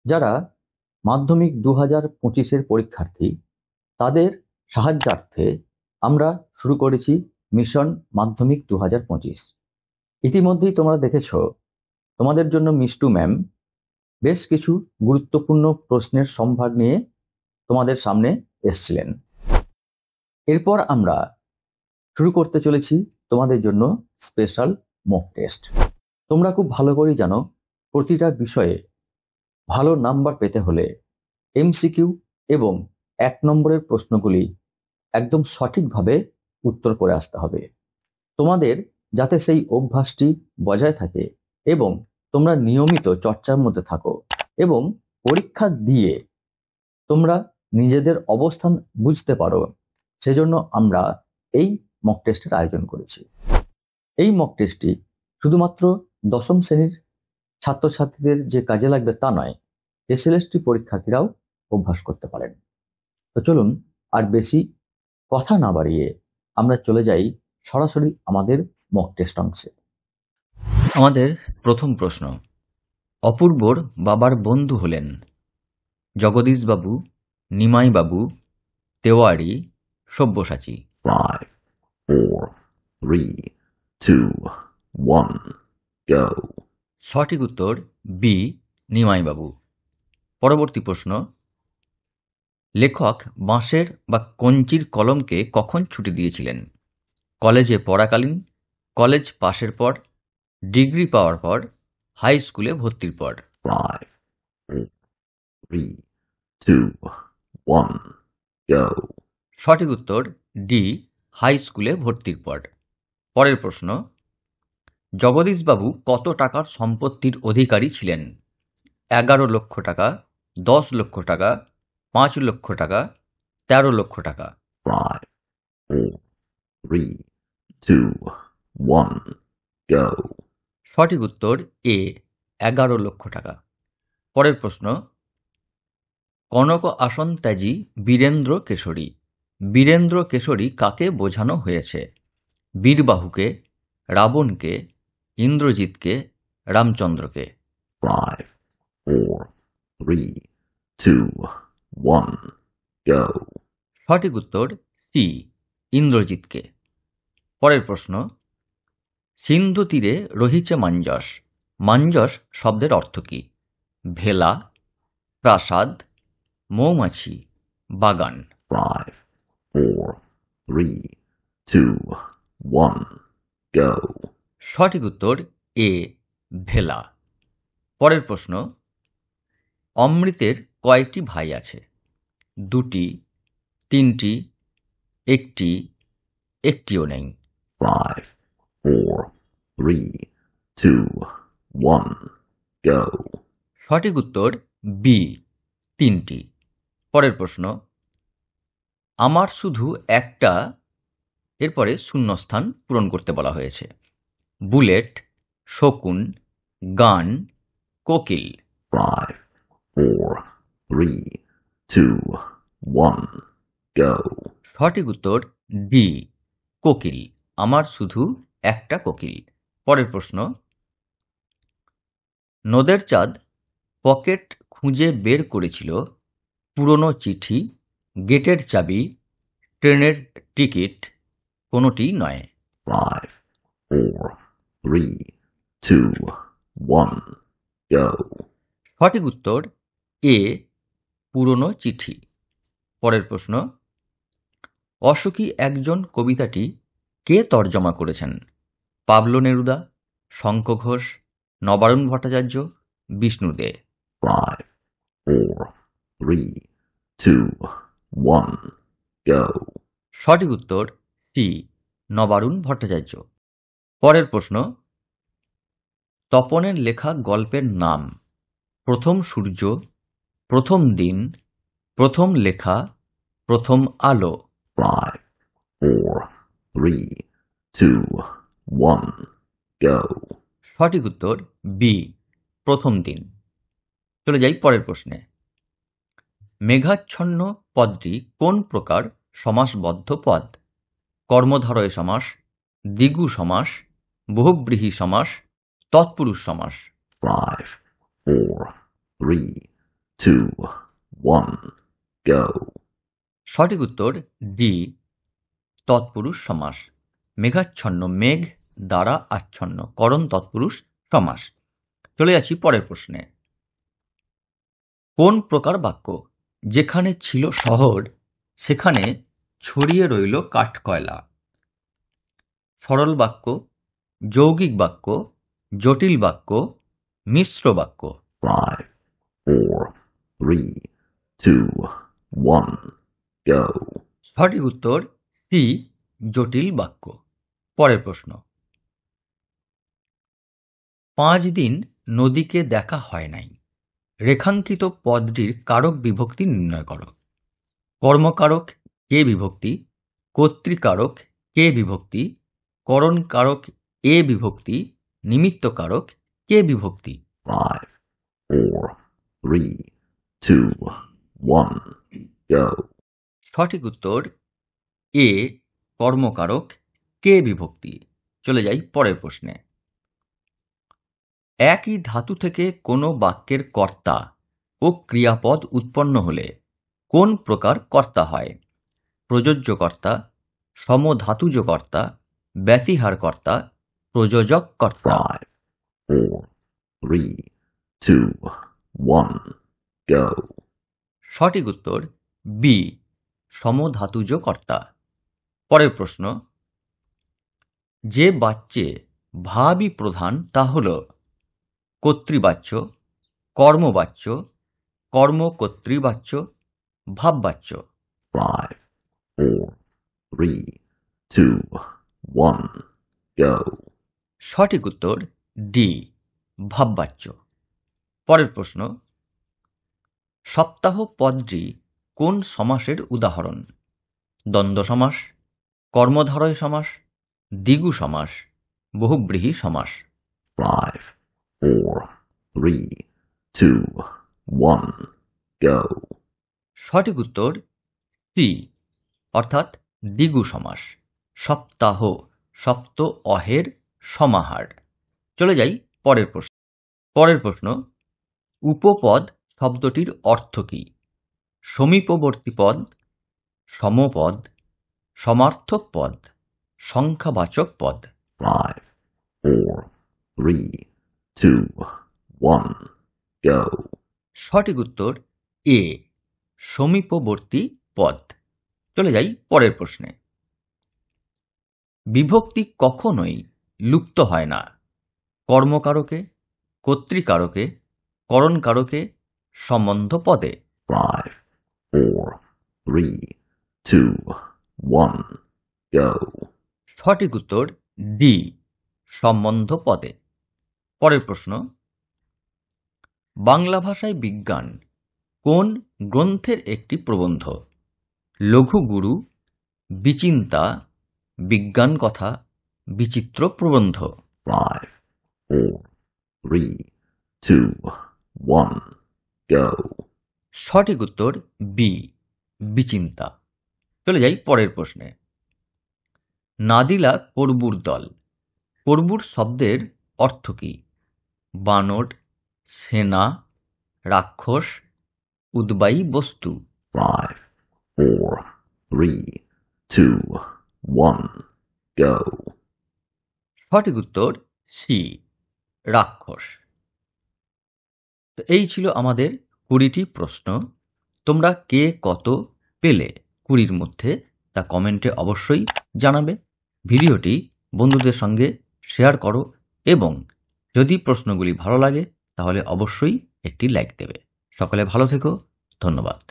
যারা মাধ্যমিক 2025-এর পরীক্ষার্থী তাদের সাহায্যার্থে আমরা শুরু করেছি মিশন মাধ্যমিক 2025। ইতিমধ্যেই তোমরা দেখেছ তোমাদের জন্য মিষ্টু ম্যাম বেশ কিছু গুরুত্বপূর্ণ প্রশ্নের সম্ভার নিয়ে তোমাদের সামনে এসেছিলেন। এরপর আমরা শুরু করতে চলেছি তোমাদের জন্য স্পেশাল মক টেস্ট। তোমরা খুব ভালো করেই জানো প্রতিটা বিষয়ে ভালো নাম্বার পেতে হলে এমসিকিউ এবং 1 নম্বরের প্রশ্নগুলি একদম সঠিকভাবে উত্তর করে আসতে হবে। তোমাদের যাতে সেই অভ্যাসটি বজায় থাকে এবং তোমরা নিয়মিত চর্চার মধ্যে থাকো এবং পরীক্ষা দিয়ে তোমরা নিজেদের অবস্থান বুঝতে পারো, সেজন্য আমরা এই মক টেস্টের আয়োজন করেছি। এই মক টেস্টটি শুধুমাত্র দশম শ্রেণীর ছাত্রছাত্রীদের যে কাজে লাগবে তা নয়, এসএলএসটি পরীক্ষার্থীরাও অভ্যাস করতে পারেন। তো চলুন আর বেশি কথা না বাড়িয়ে আমরা চলে যাই সরাসরি আমাদের মক টেস্ট অংশে। আমাদের প্রথম প্রশ্ন, অপূর্বর বাবার বন্ধু হলেন জগদীশবাবু, নিমাইবাবু, তেওয়ারি, সব্যসাচী। 5, 4, 3, 2, 1, go. সঠিক উত্তর বি, নিমাইবাবু। পরবর্তী প্রশ্ন, লেখক বাঁশের বা কঞ্চির কলমকে কখন ছুটি দিয়েছিলেন? কলেজে পড়াকালীন, কলেজ পাশের পর, ডিগ্রি পাওয়ার পর, হাই স্কুলে ভর্তির পর। 5, 4, 3, 2, 1, go. সঠিক উত্তর ডি, হাই স্কুলে ভর্তির পর। পরের প্রশ্ন, জগদীশবাবু কত টাকার সম্পত্তির অধিকারী ছিলেন? 11 লক্ষ টাকা, 10 লক্ষ টাকা, 5 লক্ষ টাকা, 13 লক্ষ টাকা। 5, 4, 3, 2, 1, go. সঠিক উত্তর এ, 11 লক্ষ টাকা। পরের প্রশ্ন, কনক আসন ত্যাজি বীরেন্দ্র কেশরী। বীরেন্দ্র কেশরী কাকে বোঝানো হয়েছে? বীরবাহুকে, রাবণকে, ইন্দ্রজিৎকে, রামচন্দ্রকে। 5, 4, 3, 2, 1, go. সঠিক উত্তর সি, ইন্দ্রজিৎকে। পরের প্রশ্ন, সিন্ধু তীরে রহিছে মাঞ্জস। মাঞ্জস শব্দের অর্থ কী? ভেলা, প্রাসাদ, মৌমাছি, বাগান। 5, 4, 3, 2, 1, go. সঠিক উত্তর এ, ভেলা। পরের প্রশ্ন, অমৃতের কয়েকটি ভাই আছে? 2টি, 3টি, 1টি, একটিও নেই। 5, 4, 3, 2, 1, go. সঠিক উত্তর বি, 3টি। পরের প্রশ্ন, আমার শুধু একটা, এরপরে শূন্যস্থান পূরণ করতে বলা হয়েছে। বুলেট, শকুন, গান, কোকিল। 5, 4, 3, 2, 1, go. সঠিক উত্তর ডি, কোকিল। আমার শুধু একটা কোকিল। পরের প্রশ্ন, নদের চাঁদ পকেট খুঁজে বের করেছিল পুরনো চিঠি, গেটের চাবি, ট্রেনের টিকিট, কোনোটি নয়। 5, 4, 3, 2, 1, go. সঠিক উত্তর এ, পুরনো চিঠি। পরের প্রশ্ন, অসুখী একজন কবিতাটি কে তর্জমা করেছেন? পাবলো নেরুদা, শঙ্খ ঘোষ, নবারুণ ভট্টাচার্য, বিষ্ণু দে। 5, 4, 3, 2, 1, go. সঠিক উত্তর সি, নবারুণ ভট্টাচার্য। পরের প্রশ্ন, তপনের লেখা গল্পের নাম প্রথম সূর্য, প্রথম দিন, প্রথম লেখা, প্রথম আলো। 5, 4, 3, 2, 1, go. সঠিক উত্তর বি, প্রথম দিন। চলে যাই পরের প্রশ্নে, মেঘাচ্ছন্ন পদটি কোন প্রকার সমাসবদ্ধ পদ? কর্মধারয় সমাস, দ্বিগু সমাস, বহুব্রীহি সমাস, তৎপুরুষ সমাস। 5, 4, 3, 2, 1, go. সঠিক উত্তর ডি, তৎপুরুষ সমাস। মেঘাচ্ছন্ন, মেঘ দ্বারা আচ্ছন্ন, করণ তৎপুরুষ সমাস। চলে যাচ্ছি পরের প্রশ্নে। কোন প্রকার বাক্য যেখানে ছিল শহর সেখানে ছড়িয়ে রইল কাঠকয়লা? সরল বাক্য, যৌগিক বাক্য, জটিল বাক্য, মিশ্র বাক্য। 5, 4, 3, 2, 1, go. সঠিক উত্তর সি, জটিল বাক্য। পরের প্রশ্ন। 5 দিন নদীকে দেখা হয় নাই, রেখাঙ্কিত পদটির কারক বিভক্তি নির্ণয় করো। কর্মকারক কে বিভক্তি, কর্তৃকারক কে বিভক্তি, করণকারক এ বিভক্তি, নিমিত্তকারক কে বিভক্তি। 5, 4, 3, 2, 1, go. সঠিক উত্তর এ, কর্মকারক কে বিভক্তি। চলে যাই পরের প্রশ্নে। একই ধাতু থেকে কোনো বাক্যের কর্তা ও ক্রিয়াপদ উৎপন্ন হলে কোন প্রকার কর্তা হয়? প্রযোজ্য কর্তা, সমধাতুজ কর্তা, ব্যতিহার কর্তা, প্রযোজক কর্তা। 5, 4, 3, 2, 1, go. সঠিক উত্তর বি, সমধাতুজ কর্তা। পরের প্রশ্ন। যে বাচ্যে ভাবই প্রধান তা হল কর্তৃবাচ্য, কর্মবাচ্য, কর্মকর্তৃবাচ্য, ভাববাচ্য। 5, 4, 3, 2, 1, go. সঠিক উত্তর ডি, ভাববাচ্য। পরের প্রশ্ন। সপ্তাহ পদটি কোন সমাসের উদাহরণ? দ্বন্দ্ব সমাস, কর্মধারয় সমাস, দ্বিগু সমাস, বহুব্রীহি সমাস। 5, 4, 3, 2, 1, go. সঠিক উত্তর সি, অর্থাৎ দ্বিগু সমাস। সপ্তাহ, সপ্ত অহের সমাহার। চলে যাই পরের প্রশ্ন। পরের প্রশ্ন। উপপদ শব্দটির অর্থ কী? সমীপবর্তী পদ, সমপদ, সমার্থক পদ, সংখ্যাবাচক পদ। 5, 4, 3, 2, 1, go. সঠিক উত্তর এ, সমীপবর্তী পদ। চলে যাই পরের প্রশ্নে। বিভক্তি কখনোই লুপ্ত হয় না। কর্মকারকে, কর্তৃকারকে, করণকারকে, সম্বন্ধ পদে। 5, 4, 3, 2, 1, go. সঠিক উত্তর ডি, সম্বন্ধ পদে। পরের প্রশ্ন। বাংলা ভাষায় বিজ্ঞান কোন গ্রন্থের একটি প্রবন্ধ? লঘু গুরু, বিচিন্তা, বিজ্ঞান কথা, বিচিত্র প্রবন্ধ। 5, 4, 3, 2, 1, go. সঠিক উত্তর বি, বিচিন্তা। চলে যাই পরের প্রশ্নে। নাদিলা করবুর দল, করবুর শব্দের অর্থ কী? বানর, সেনা, রাক্ষস, উদ্বায়ী বস্তু। 5, 4, 3, 2, 1, go. সঠিক উত্তর সি, রাক্ষস। তো এই ছিল আমাদের 20টি প্রশ্ন। তোমরা কে কত পেলে 20-র মধ্যে তা কমেন্টে অবশ্যই জানাবে। ভিডিওটি বন্ধুদের সঙ্গে শেয়ার করো এবং যদি প্রশ্নগুলি ভালো লাগে তাহলে অবশ্যই একটি লাইক দেবে। সকলে ভালো থেকো, ধন্যবাদ।